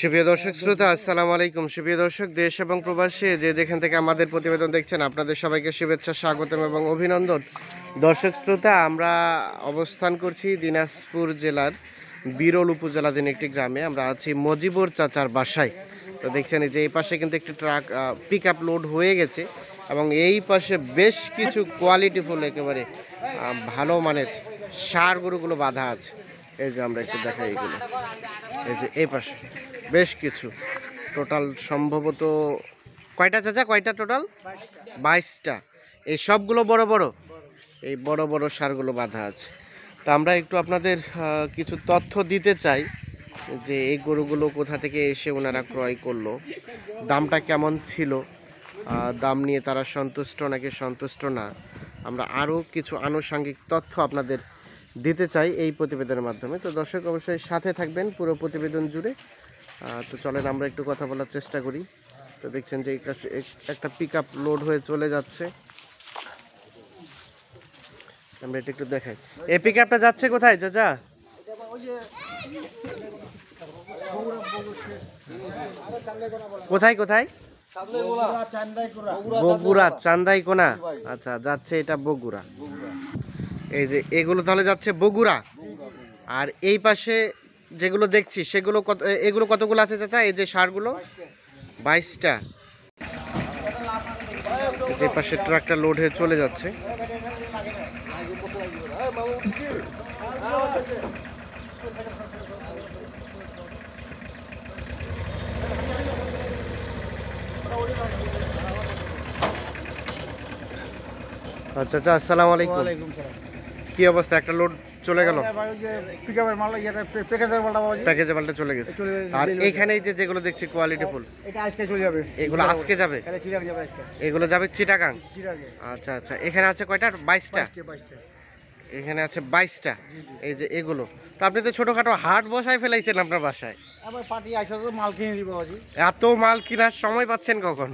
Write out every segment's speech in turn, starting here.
সুপ্রিয় দর্শক শ্রোতা, আসসালামু আলাইকুম। সুপ্রিয় দর্শক, দেশ এবং প্রবাসী যে যেখান থেকে আমাদের প্রতিবেদন দেখছেন, আপনাদের সবাইকে শুভেচ্ছা, স্বাগতম এবং অভিনন্দন। দর্শক শ্রোতা, আমরা অবস্থান করছি দিনাজপুর জেলার বিরল উপজেলাধীন একটি গ্রামে। আমরা আছি মজিবর চাচার বাসায়। তো দেখছেন যে এই পাশে কিন্তু একটি ট্রাক পিক আপ লোড হয়ে গেছে এবং এই পাশে বেশ কিছু কোয়ালিটিফুল একেবারে ভালো মানের ষাঁড় গরুগুলো বাঁধা আছে। এই যে আমরা একটু দেখাই এগুলো, এই যে এই পাশে বেশ কিছু, টোটাল সম্ভবত কয়টা চাচা, কয়টা টোটাল? 22টা। এই সবগুলো বড় বড়, এই বড় বড় ষাঁড়গুলো বাঁধা আছে। তা আমরা একটু আপনাদের কিছু তথ্য দিতে চাই যে এই গরুগুলো কোথা থেকে এসে ওনারা ক্রয় করলো, দামটা কেমন ছিল, দাম নিয়ে তারা সন্তুষ্ট নাকি সন্তুষ্ট না। আমরা আরও কিছু আনুষঙ্গিক তথ্য আপনাদের দিতে চাই এই প্রতিবেদনের মাধ্যমে। তো দর্শক অবশ্যই সাথে থাকবেন পুরো প্রতিবেদন জুড়ে। তো চলেন আমরা একটু কথা বলার চেষ্টা করি। তো দেখছেন যে একটা পিক আপ লোড হয়ে চলে যাচ্ছে। আমরা এটা একটু দেখাই। এই পিক আপটা যাচ্ছে কোথায় চাচা? কোথায় কোথায়? বগুড়া, চান্দাইকোনা। আচ্ছা, যাচ্ছে এটা বগুড়া। এই যে এগুলো তাহলে যাচ্ছে বগুড়া। আর এই পাশে যেগুলো দেখছি সেগুলো কত, এগুলো কতগুলো আছে চাচা? এই যে ষাঁড়গুলো 22টা। যে পাশে ট্রাকটা লোড হয়ে চলে যাচ্ছে। আচ্ছা আচ্ছা, আসসালামু আলাইকুম। কি অবস্থা? একটা লোড চলে গেল, প্যাকেজের মালটা চলে গেছে। আর এখানে যে যেগুলো দেখছি কোয়ালিটি ফুল, এগুলো আজকে যাবে, এগুলো যাবে চিটাগাং। আচ্ছা আচ্ছা, এখানে আছে কয়টা? 22টা। এখানে আছে 22টা। এই যে এগুলো তো আপনি তো ছোটখাটো হাট বসায় ফেলাইছেন আপনার বাসায়। এত মাল কেনার সময় পাচ্ছেন কখন?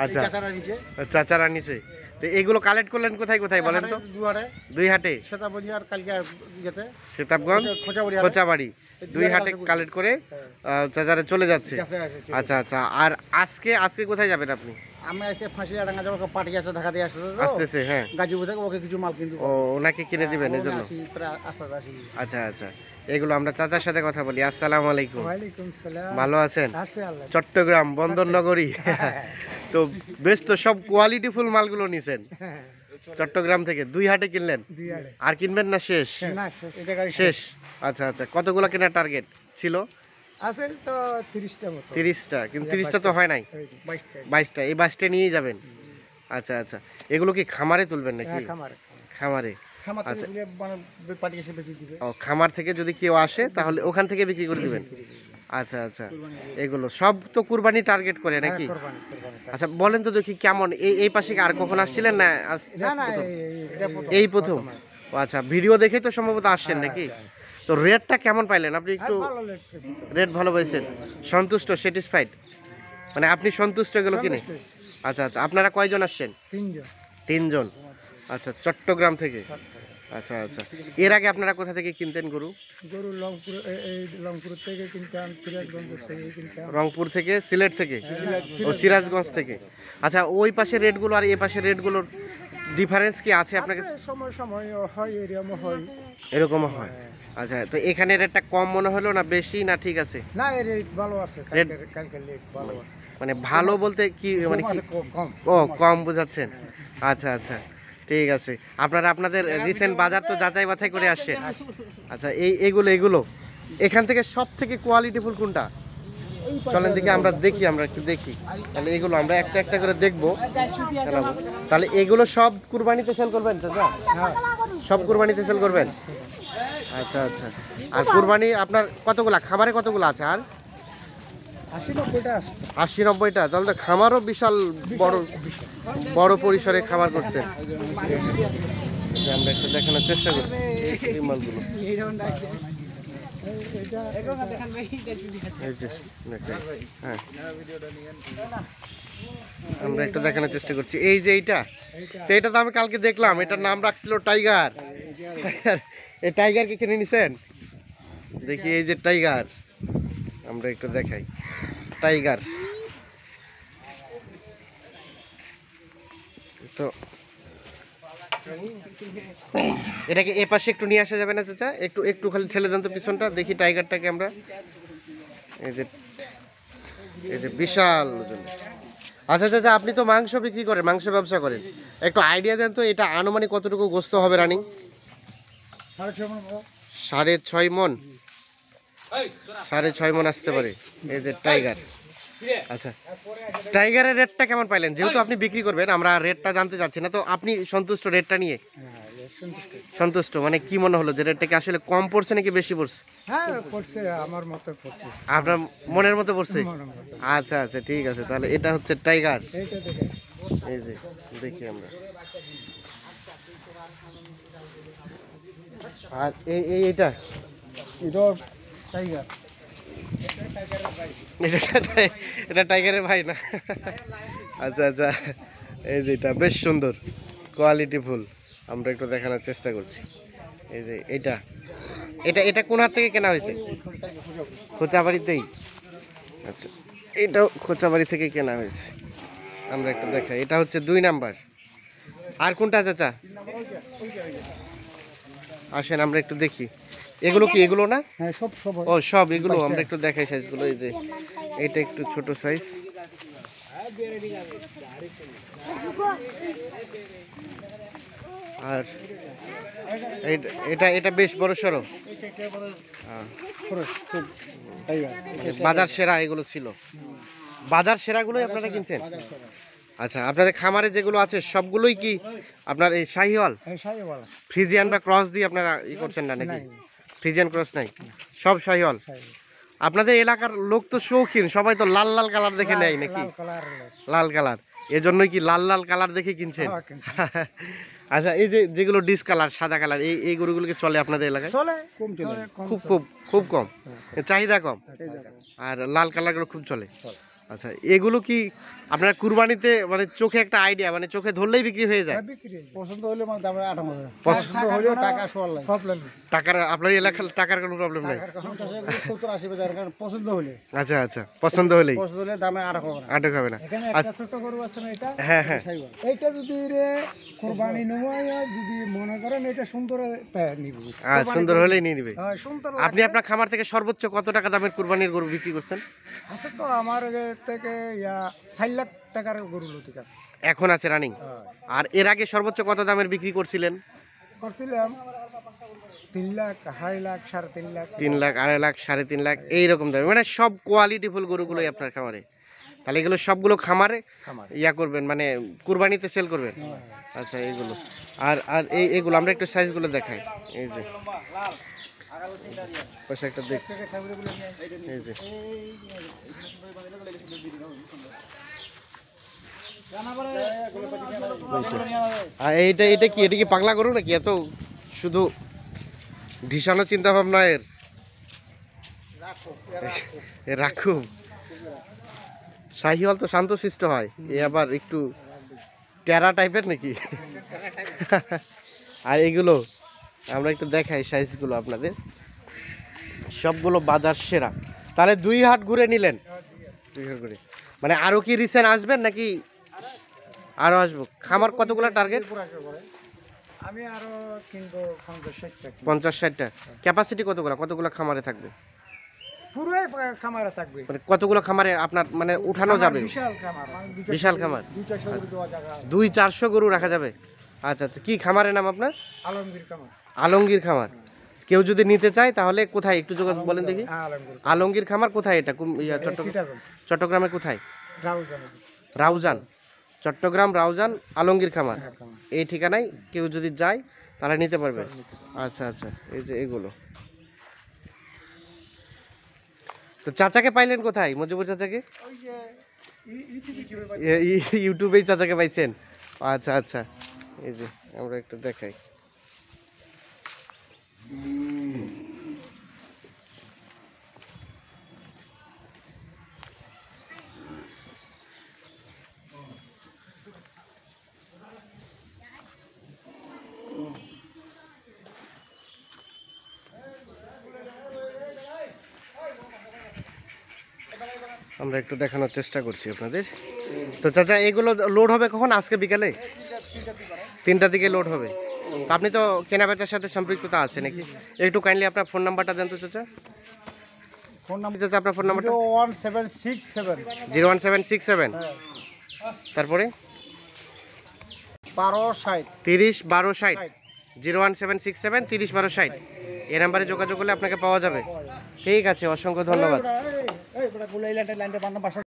আচ্ছা, চাচারা নিচে। তো এগুলো কালেক্ট করলেন কোথায় কোথায় বলেন তো? দুই হাটে, সেতাবগঞ্জ, খোঁচাবাড়ি, দুই হাটে কালেক্ট করে চাচারে চলে যাচ্ছে। আচ্ছা আচ্ছা, আর আজকে আজকে কোথায় যাবেন আপনি? আমি আজকে ফাঁসিয়াডাঙ্গা যাবো, পার্টি আছে ঢাকা দিয়ে আসতেছে। হ্যাঁ, গাজীপুর থেকে ওকে কিছু মাল কিনবো। ও, ওনাকে কিনে দিবেন এই জন্য? আচ্ছা আচ্ছা, এগুলো আমরা চাচার সাথে কথা বলি। আসসালামু আলাইকুম। ওয়ালাইকুম সালাম। ভালো আছেন? চট্টগ্রাম বন্দর নগরী। তো বেশ, তো সব কোয়ালিটি ফুল মালগুলো নিছেন চট্টগ্রাম থেকে? দুই হাটে কিনলেন? আর কিনবেন না? শেষ? শেষ। আচ্ছা আচ্ছা, কতগুলো কেনার টার্গেট ছিল? আছে তো 30টা মতো। 30টা, কিন্তু 30টা তো হয় নাই। 22টা। এই 22টা নিয়েই যাবেন? আচ্ছা আচ্ছা, এগুলো কি খামারে তুলবেন নাকি? খামারে। আচ্ছা, ও, খামার থেকে যদি কেউ আসে তাহলে ওখান থেকে বিক্রি করে দিবেন? আচ্ছা আচ্ছা, এগুলো সব তো কুরবানি টার্গেট করে নাকি? আচ্ছা, বলেন তো দেখি কেমন, এই পাশে আর কখন আসছিলেন না? এই প্রথম? আচ্ছা, ভিডিও দেখেই তো সম্ভবত আসছেন নাকি? তো রেটটা কেমন পাইলেন আপনি? একটু রেট ভালো পাইছেন? সন্তুষ্ট, স্যাটিসফাইড? মানে আপনি সন্তুষ্ট এগুলো কিনে? আচ্ছা আচ্ছা, আপনারা কয়জন আসছেন? 3জন। আচ্ছা, চট্টগ্রাম থেকে। আচ্ছা আচ্ছা, এর আগে আপনারা কোথা থেকে কিনতেন গরু? রংপুর থেকে কিনতাম, সিরাজগঞ্জ থেকে কিনতাম। রংপুর থেকে, সিলেট থেকে, ও সিরাজগঞ্জ থেকে। আচ্ছা, ওই পাশের রেটগুলো আর এই পাশের রেটগুলোর ডিফারেন্স কি আছে আপনার কাছে? সময় সময় হয়, এরকমও হয়। এরকমও হয়? আচ্ছা, তো এখানে রেটটা কম মনে হলো না বেশি, না ঠিক আছে? না, রেট ভালো আছে, কালকে রেট ভালো আছে। মানে ভালো বলতে কি, মানে কি? ও, কম বোঝাচ্ছেন। আচ্ছা আচ্ছা, ঠিক আছে। আপনারা আপনাদের রিসেন্ট বাজার তো যাচাই বাছাই করে আসছেন। আচ্ছা, এগুলো এখান থেকে সব থেকে কোয়ালিটিফুল কোনটা? চলেন দেখি, আমরা দেখি, আমরা একটু দেখি। তাহলে এগুলো আমরা একটা একটা করে দেখবো। তাহলে এগুলো সব কুরবানিতে সেল করবেন চাচা? সব কুরবানিতে সেল করবেন? আচ্ছা আচ্ছা, আর কুরবানি আপনার কতগুলা খামারে, কতগুলো আছে? আর 80-90টা। তাহলে তো খামারও বিশাল বড় পরিসরে খামার করছে। আমরা একটু দেখানোর চেষ্টা করছি এই মালগুলো। হ্যাঁ, আমরা একটু দেখানোর চেষ্টা করছি। এই যে এইটা, তো এটা তো আমি কালকে দেখলাম, এটার নাম রাখছিল টাইগার। এই টাইগার কি কিনে নিছেন? দেখি এই যে টাইগার, আমরা একটু দেখাই টাইগার। তো এটাকে এ পাশে একটু নিয়ে আসা যাবে না চাচা? একটু একটু খালি ঠেলে দেন তো পিছনটা, দেখি টাইগারটাকে আমরা। এই যে এই যে বিশাল ওজন। আচ্ছা চাচা, আপনি তো মাংস বিক্রি করেন, মাংস ব্যবসা করেন, একটু আইডিয়া দেন তো এটা আনুমানিক কতটুকু গোস্ত হবে রানিং? 6.5 মণ। 6.5 মণ আসতে পারে। এই যে টাইগার। আচ্ছা, টাইগারের রেটটা কেমন পাইলেন? যেহেতু আপনি বিক্রি করবেন, আমরা রেটটা জানতে চাচ্ছি না, তো আপনি সন্তুষ্ট রেটটা নিয়ে? সন্তুষ্ট মানে কি মনে হলো যে রেটটা কি আসলে কম পড়ছে নাকি বেশি পড়ছে? হ্যাঁ পড়ছে, আমার মতো পড়ছে। আপনার মনের মতো পড়ছে? মনের মতো। আচ্ছা আচ্ছা, ঠিক আছে, তাহলে এটা হচ্ছে টাইগার। এইটা দেখে এই যে দেখি আমরা। আর এইটা এটাও টাইগার। এটা টাইগারের ভাই না? আচ্ছা আচ্ছা, এই যে এটা বেশ সুন্দর কোয়ালিটি ফুল, আমরা একটু দেখানোর চেষ্টা করছি। এই যে এটা এটা এটা কোন হাত থেকে কেনা হয়েছে? খোঁচাবাড়িতেই। আচ্ছা, এটাও খোঁচাবাড়ি থেকে কেনা হয়েছে, আমরা একটু দেখাই। এটা হচ্ছে 2 নাম্বার। আর কোনটা চাচা? আসেন আমরা একটু দেখি। এগুলো কি এগুলো না? হ্যাঁ সব সব ও সব এগুলো, আমরা একটু দেখাই সাইজগুলো। এই যে এটা একটু ছোট সাইজ, আর এটা এটা বেশ বড় সড়ো। বাজার সেরা এগুলো ছিল, বাজার সেরাগুলোই আপনারা কিনছেন? আচ্ছা, আপনাদের খামারে যেগুলো আছে সবগুলোই কি আপনার এই শাহিওয়াল, ফ্রিজিয়ান বা ক্রস দিয়ে আপনারা ই করছেন না নাকি? ফ্রিজিয়ান ক্রস নাই, সব শাহিওয়াল। আপনাদের এলাকার লোক তো শৌখিন, সবাই তো লাল লাল কালার দেখে নেয় নাকি? লাল কালার, এজন্যই কি লাল লাল কালার দেখে কিনছেন? আচ্ছা, এই যে যেগুলো ডিস কালার সাদা কালার, এই গরুগুলোকে চলে আপনাদের এলাকায়? খুব খুব খুব কম, চাহিদা কম, আর লাল কালারগুলো খুব চলে। আচ্ছা, এগুলো কি আপনার কুরবানিতে মানে চোখে একটা আইডিয়া, মানে চোখে ধরলেই বিক্রি হয়ে যায়? পছন্দ হলে মানে দাম পছন্দ হলে টাকা সবার লাগে, প্রবলেম টাকার, আপনার এলাকার টাকার কোনো প্রবলেম নাই? 70-80 কারণ পছন্দ হলে। আচ্ছা আচ্ছা, পছন্দ হলেই পছন্দ হলে দামে আটক হবে না। এখানে একটা ছোট গরু আছে না, এটা হ্যাঁ হ্যাঁ, এইটা যদি রে কুরবানি নেওয়ায় যদি মনে করেন এটা সুন্দর তাই নিব, সুন্দর হলেই নিয়ে নিবে। হ্যাঁ সুন্দর। আপনি আপনার খামার থেকে সর্বোচ্চ কত টাকা দামের কুরবানির গরু বিক্রি করছেন? আছে তো আমার থেকে 4 লাখ টাকার গরু লতিক আছে এখন আছে রানিং। আর এর আগে সর্বোচ্চ কত দামের বিক্রি করছিলেন? করছিলাম 3 লাখ, 2.5 লাখ, 3.5 লাখ, 3 লাখ, 2.5 লাখ, 3.5 লাখ, এইরকম দামে, মানে সব কোয়ালিটি ফুল গরুগুলোই আপনার খামারে। তাহলে এগুলো সবগুলো খামারে ইয়া করবেন, মানে কুরবানিতে সেল করবেন? আচ্ছা, এইগুলো আর আর এইগুলো আমরা একটু সাইজগুলো দেখাই। এই যে পাশে একটা দেখছি, এই যে আর এইটা এটা কি, এটা কি পাগলা গরু নাকি? এত শুধু ঢিসানো চিন্তা ভাবনা এর? রাখুন, শাহিওয়াল তো শান্তশিষ্ট হয়, এ আবার একটু টেরা টাইপের নাকি? আর এগুলো আমরা একটু দেখাই সাইজগুলো আপনাদের, সবগুলো বাজার সেরা। তাহলে 2 হাট ঘুরে নিলেন? 2 হাট ঘুরে, মানে আরো কি রিসেন্ট আসবেন নাকি আরো আসবো? খামার কতগুলো টার্গেট? আমি আরো কিনবো 50-60টা। ক্যাপাসিটি কতগুলো খামারে থাকবে? পুরোই খামারে থাকবে, মানে কতগুলো খামারে আপনার মানে উঠানো যাবে? বিশাল খামার, বিশাল খামার, 200 গরু দেওয়া জায়গা, 200-400 গরু রাখা যাবে। আচ্ছা আচ্ছা, কি খামারের নাম আপনার? আলমগীর খামার। আলমগীর খামার। কেউ যদি নিতে চায় তাহলে কোথায় একটু যোগাযোগ বলেন দেখি। আলমগীর আলমগীর খামার কোথায় এটা? চট্টগ্রামে কোথায়? রাউজান, চট্টগ্রাম রাউজান আলমগীর খামার, এই ঠিকানায় কেউ যদি যায় তাহলে নিতে পারবে। আচ্ছা আচ্ছা, এই যে এগুলো। তো চাচাকে পাইলেন কোথায়? মজিবুর চাচাকে ইউটিউবেই চাচাকে পাইছেন? আচ্ছা আচ্ছা, এই যে আমরা একটু দেখাই। আমরা একটু দেখানোর চেষ্টা করছি আপনাদের। তো চাচা এগুলো লোড হবে কখন? আজকে বিকালে 3টার দিকে লোড হবে। তো আপনি তো কেনা বেচার সাথে সম্পৃক্ততা আছে নাকি? একটু কাইন্ডলি আপনার ফোন নাম্বারটা দেন তো চাচা। ফোন নাম্বার চাচা আপনার ফোন নাম্বারটা 01767 01767 তারপরে 1260 30 12 60 01767 30 12 60 এই নাম্বারে যোগাযোগ করলে আপনাকে পাওয়া যাবে। ঠিক আছে, অসংখ্য ধন্যবাদ। এই বড় গুলাই লাইনটা বান্না বাসা